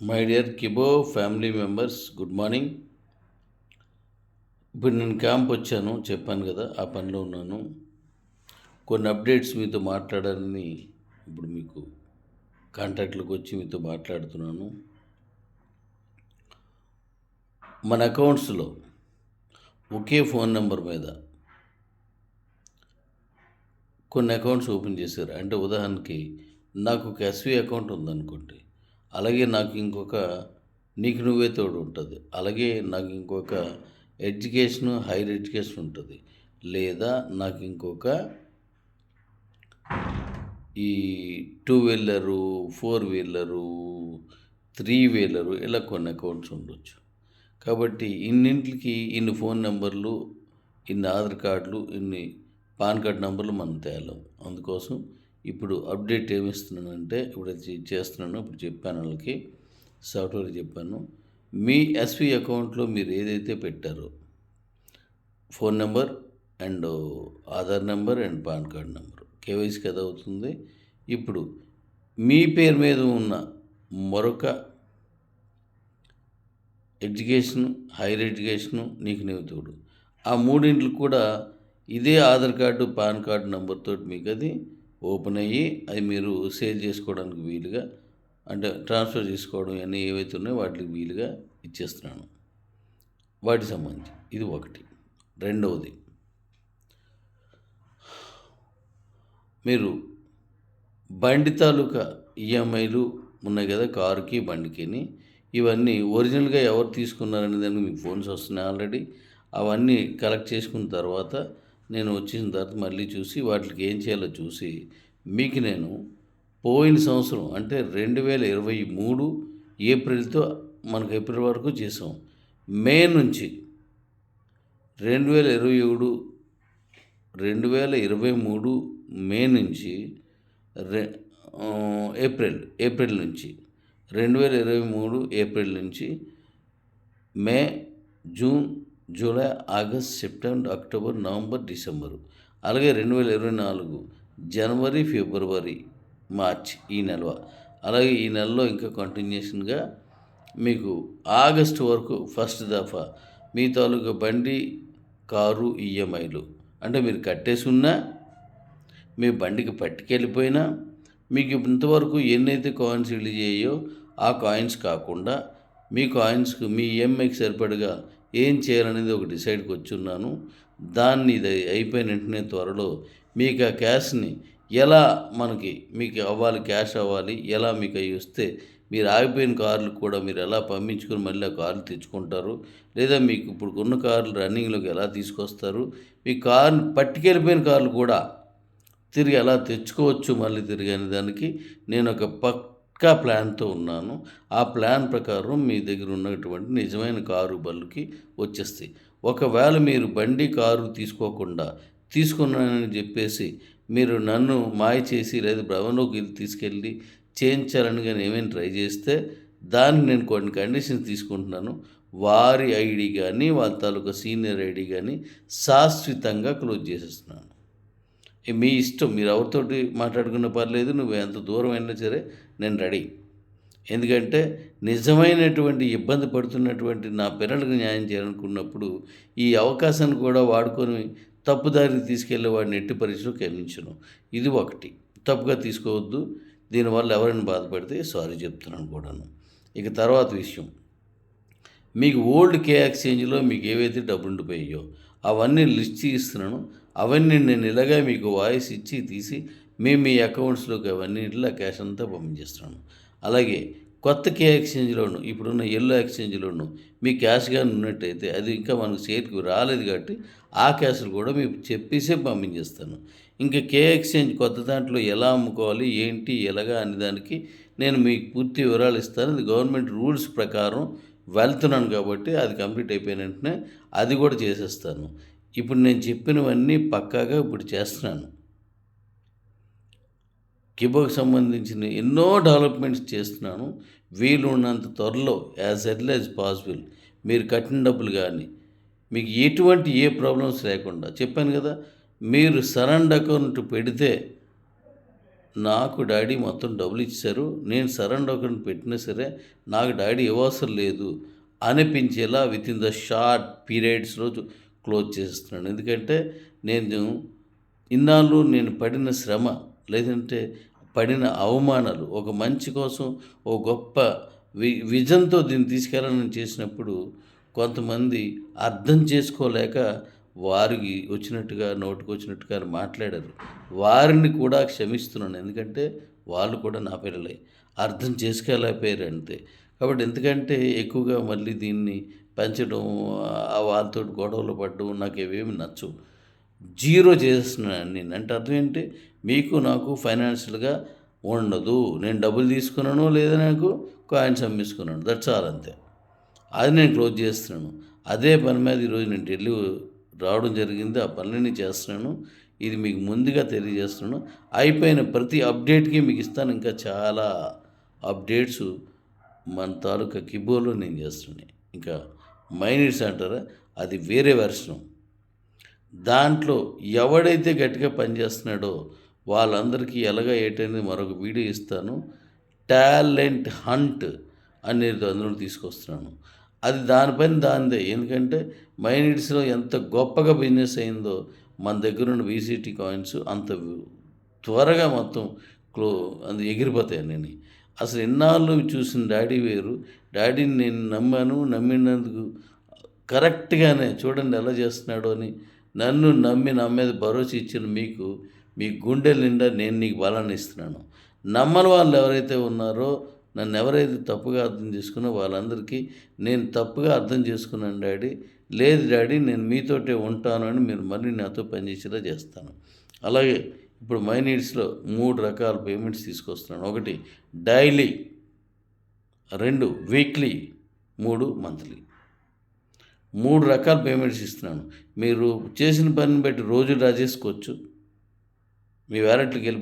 My dear Kibo family members, good morning. ఇప్పుడు నేను camp వచ్చాను, చెప్పాను కదా, ఆ పనిలో ఉన్నాను. కొన్ని అప్డేట్స్ మీతో మాట్లాడాలని ఇప్పుడు మీకు కాంటాక్ట్లోకి వచ్చి మీతో మాట్లాడుతున్నాను. మన అకౌంట్స్లో ఒకే ఫోన్ నెంబర్ మీద కొన్ని అకౌంట్స్ ఓపెన్ చేశారు. అంటే ఉదాహరణకి నాకు ఒక ఎస్వి అకౌంట్ ఉందనుకోండి, అలాగే నాకు ఇంకొక నీకు నువ్వే తోడు ఉంటుంది, అలాగే నాకు ఇంకొక హైయర్ ఎడ్యుకేషన్ ఉంటుంది, లేదా నాకు ఇంకొక ఈ 2 వీలరు, 4 వీలరు, 3 వీలరు, ఇలా కొన్ని అకౌంట్స్ ఉండొచ్చు. కాబట్టి ఇన్నింటికి ఇన్ని ఫోన్ నెంబర్లు, ఇన్ని ఆధార్ కార్డులు, ఇన్ని పాన్ కార్డ్ నెంబర్లు మనం తేలేం. అందుకోసం ఇప్పుడు అప్డేట్ ఏమిస్తున్నానంటే, ఇప్పుడు చేస్తున్నాను, ఇప్పుడు చెప్పాను వాళ్ళకి, సాఫ్ట్వేర్ చెప్పాను. మీ ఎస్వి అకౌంట్లో మీరు ఏదైతే పెట్టారో phone number and Aadhaar number and PAN card number కేవైసీకి అది అవుతుంది. ఇప్పుడు మీ పేరు మీద ఉన్న మరొక హైయర్ ఎడ్యుకేషను, నీకు నీవు తోడు, ఆ మూడింటికి కూడా ఇదే ఆధార్ కార్డు, పాన్ కార్డు నెంబర్తో మీకు అది ఓపెన్ అయ్యి అది మీరు సేల్ చేసుకోవడానికి వీలుగా, అంటే ట్రాన్స్ఫర్ చేసుకోవడం అన్నీ ఏవైతే ఉన్నాయో వాటికి వీలుగా ఇచ్చేస్తున్నాను. వాటికి సంబంధించి ఇది ఒకటి. రెండవది, మీరు బండి తాలూకా ఈఎంఐలు ఉన్నాయి కదా, కారుకి బండికిని, ఇవన్నీ ఒరిజినల్గా ఎవరు తీసుకున్నారనే దానికి మీకు ఫోన్స్ వస్తున్నాయి ఆల్రెడీ. అవన్నీ కలెక్ట్ చేసుకున్న తర్వాత నేను వచ్చిన తర్వాత మళ్ళీ చూసి వాటికి ఏం చేయాలో చూసి మీకు నేను పోయిన సంవత్సరం అంటే 2023 ఏప్రిల్తో మనకు ఏప్రిల్ వరకు చేసాం. మే నుంచి 2023 మే నుంచి ఏప్రిల్ నుంచి 2023 ఏప్రిల్ నుంచి May, June, July, August, September, October, November, December, అలాగే 2024 జనవరి, ఫిబ్రవరి, మార్చ్, ఈ నెల, అలాగే ఈ నెలలో ఇంకా కంటిన్యూషన్గా మీకు ఆగస్టు వరకు ఫస్ట్ దఫా మీ తాలూకా బండి, కారు ఈఎంఐలు, అంటే మీరు కట్టేసి ఉన్నా, మీ బండికి పట్టుకెళ్ళిపోయినా, మీకు ఇంతవరకు ఎన్నైతే కాయిన్స్ రిలీజ్ అయ్యాయో ఆ కాయిన్స్ కాకుండా మీ కాయిన్స్కి, మీ ఈఎంఐకి సరిపడగా ఏం చేయాలనేది ఒక డిసైడ్కి వచ్చి ఉన్నాను. దాన్ని ఇది అయిపోయిన వెంటనే త్వరలో మీకు ఆ క్యాష్ని ఎలా మీకు అవ్వాలి, క్యాష్ అవ్వాలి, ఎలా మీకు అవి వస్తే మీరు ఆగిపోయిన కార్లు కూడా మీరు ఎలా పంపించుకొని మళ్ళీ ఆ కార్లు తెచ్చుకుంటారు, లేదా మీకు ఇప్పుడు ఉన్న కార్లు రన్నింగ్లోకి ఎలా తీసుకొస్తారు, మీ కార్ని పట్టుకెళ్ళిపోయిన కార్లు కూడా తిరిగి ఎలా తెచ్చుకోవచ్చు మళ్ళీ తిరిగి అనే దానికి నేను ఒక పక్కా ప్లాన్తో ఉన్నాను. ఆ ప్లాన్ ప్రకారం మీ దగ్గర ఉన్నటువంటి నిజమైన కారు, బళ్ళుకి వచ్చేస్తాయి. ఒకవేళ మీరు బండి, కారు తీసుకోకుండా తీసుకున్నానని చెప్పేసి మీరు నన్ను మాయ చేసి లేదా భ్రమంలోకి తీసుకెళ్ళి చేయించాలని కానీ ఏమైనా ట్రై చేస్తే దానికి నేను కొన్ని కండిషన్స్ తీసుకుంటున్నాను. వారి ఐడి కానీ వాళ్ళ తాలూకా సీనియర్ ఐడి కానీ శాశ్వతంగా క్లోజ్ చేసేస్తున్నాను. మీ ఇష్టం, మీరు ఎవరితోటి మాట్లాడుకున్న పర్లేదు, నువ్వు ఎంత దూరం అయినా సరే నేను రెడీ. ఎందుకంటే నిజమైనటువంటి ఇబ్బంది పడుతున్నటువంటి నా పిల్లలకు న్యాయం చేయాలనుకున్నప్పుడు ఈ అవకాశాన్ని కూడా వాడుకొని తప్పుదారికి తీసుకెళ్లే వాడిని ఎట్టి పరిస్థితుల్లో క్షమించను. ఇది ఒకటి, తప్పుగా తీసుకోవద్దు. దీనివల్ల ఎవరైనా బాధపడితే సారీ చెప్తున్నాను కూడాను. ఇక తర్వాత విషయం, మీకు ఓల్డ్ కే ఎక్స్చేంజ్లో మీకు ఏవైతే డబ్బులు ఉండిపోయాయో అవన్నీ లిస్ట్ ఇస్తున్నాను. అవన్నీ నేను ఇలాగే మీకు వాయిస్ ఇచ్చి తీసి మీ అకౌంట్స్లోకి అవన్నీ ఇట్లా క్యాష్ అంతా పంపించేస్తున్నాను. అలాగే కొత్త కే ఎక్స్చేంజ్లోను, ఇప్పుడున్న ఎల్లో ఎక్స్చేంజ్లోను మీ క్యాష్ కానీ ఉన్నట్టయితే అది ఇంకా మనకు చేతికి రాలేదు కాబట్టి ఆ క్యాష్లు కూడా మీకు చెప్పేసే పంపించేస్తాను. ఇంకా కే ఎక్స్చేంజ్ కొత్త దాంట్లో ఎలా అమ్ముకోవాలి, ఏంటి, ఎలాగా అనే దానికి నేను మీకు పూర్తి వివరాలు ఇస్తాను. అది గవర్నమెంట్ రూల్స్ ప్రకారం వెళ్తున్నాను కాబట్టి అది కంప్లీట్ అయిపోయిన వెంటనే అది కూడా చేసేస్తాను. ఇప్పుడు నేను చెప్పినవన్నీ పక్కాగా ఇప్పుడు చేస్తున్నాను. కిబోకి సంబంధించిన ఎన్నో డెవలప్మెంట్స్ చేస్తున్నాను. వీలు ఉన్నంత త్వరలో యాజ్ ఎర్లీ యాజ్ పాసిబుల్ మీరు కట్టిన డబ్బులు కానీ మీకు ఎటువంటి ఏ ప్రాబ్లమ్స్ లేకుండా చెప్పాను కదా, మీరు సరెండర్ అకౌంట్ పెడితే నాకు డాడీ మొత్తం డబ్బులు ఇచ్చేశారు. నేను సరెండర్ అకౌంట్ పెట్టినా సరే నాకు డాడీ ఇవ్వవసరం లేదు అనిపించేలా వితిన్ ద షార్ట్ పీరియడ్స్‌లో క్లోజ్ చేసేస్తున్నాను. ఎందుకంటే నేను ఇన్నాళ్ళు నేను పడిన శ్రమ, లేదంటే పడిన అవమానాలు, ఒక మంచి కోసం ఓ గొప్ప విజన్‌తో దీన్ని తీసుకెళ్ళాలని చేసినప్పుడు కొంతమంది అర్థం చేసుకోలేక వారికి వచ్చినట్టుగా నోటికొచ్చినట్టుగా మాట్లాడారు. వారిని కూడా క్షమిస్తున్నాను. ఎందుకంటే వాళ్ళు కూడా నా పిల్లలే. అర్థం చేసుకోలేకపోయారు అంతే. కాబట్టి ఎందుకంటే ఎక్కువగా మళ్ళీ దీన్ని పెంచడం, వాళ్ళతోటి గొడవలు పడడం నాకు ఇవేమి నచ్చవు. జీరో చేసేస్తున్నాను నేను. అంటే అర్థం ఏంటి? మీకు నాకు ఫైనాన్షియల్‌గా ఉండదు. నేను డబ్బులు తీసుకున్నాను, లేదా నాకు కాయిన్స్ అమ్మేసుకున్నాను. దట్స్ ఆల్ అంతే. అది నేను క్లోజ్ చేస్తున్నాను. అదే పని మీద ఈరోజు నేను ఢిల్లీ రావడం జరిగింది. ఆ పనులన్నీ చేస్తున్నాను. ఇది మీకు ముందుగా తెలియజేస్తున్నాను. అయిపోయిన ప్రతి అప్డేట్‌కి మీకు ఇస్తాను. ఇంకా చాలా అప్డేట్స్ మన తాలూకా కిబోలో నేను చేస్తున్నాను. ఇంకా మైనిట్స్ అంటారా, అది వేరే వెర్షను. దాంట్లో ఎవడైతే గట్టిగా పనిచేస్తున్నాడో వాళ్ళందరికీ ఎలాగా ఏంటనేది మరొక వీడియో ఇస్తాను. టాలెంట్ హంట్ అనేది అందులో తీసుకొస్తున్నాను. అది దానిపైన దానిదే. ఎందుకంటే మైనిట్స్‌లో ఎంత గొప్పగా బిజినెస్ అయిందో మన దగ్గరున్న వీసీటీ కాయిన్స్ అంత త్వరగా మొత్తం క్లో అది ఎగిరిపోతాయని. అసలు ఇన్నాళ్ళు చూసిన డాడీ వేరు. డాడీని నేను నమ్మాను. నమ్మినందుకు కరెక్ట్‌గానే చూడండి ఎలా చేస్తున్నాడో అని నన్ను నమ్మి నా మీద భరోసా ఇచ్చిన మీకు, మీ గుండెల నిండా నేను నీకు బలాన్ని ఇస్తున్నాను. నమ్మని వాళ్ళు ఎవరైతే ఉన్నారో, నన్ను ఎవరైతే తప్పుగా అర్థం చేసుకున్నారో వాళ్ళందరికీ నేను తప్పుగా అర్థం చేసుకున్నాను డాడీ. లేదు డాడీ నేను మీతోటే ఉంటాను అని మీరు మళ్ళీ నాతో పనిచేసేలా చేస్తాను. అలాగే ఇప్పుడు మై నీడ్స్‌లో 3 రకాల పేమెంట్స్ తీసుకొస్తున్నాను. 1 డైలీ, 2 వీక్లీ, 3 మంత్లీ. 3 రకాల పేమెంట్స్ ఇస్తున్నాను. మీరు చేసిన పనిని బట్టి రోజులు డ్రా చేసుకోవచ్చు. మీ వాలెట్‌లోకి వెళ్ళిపోతుంది.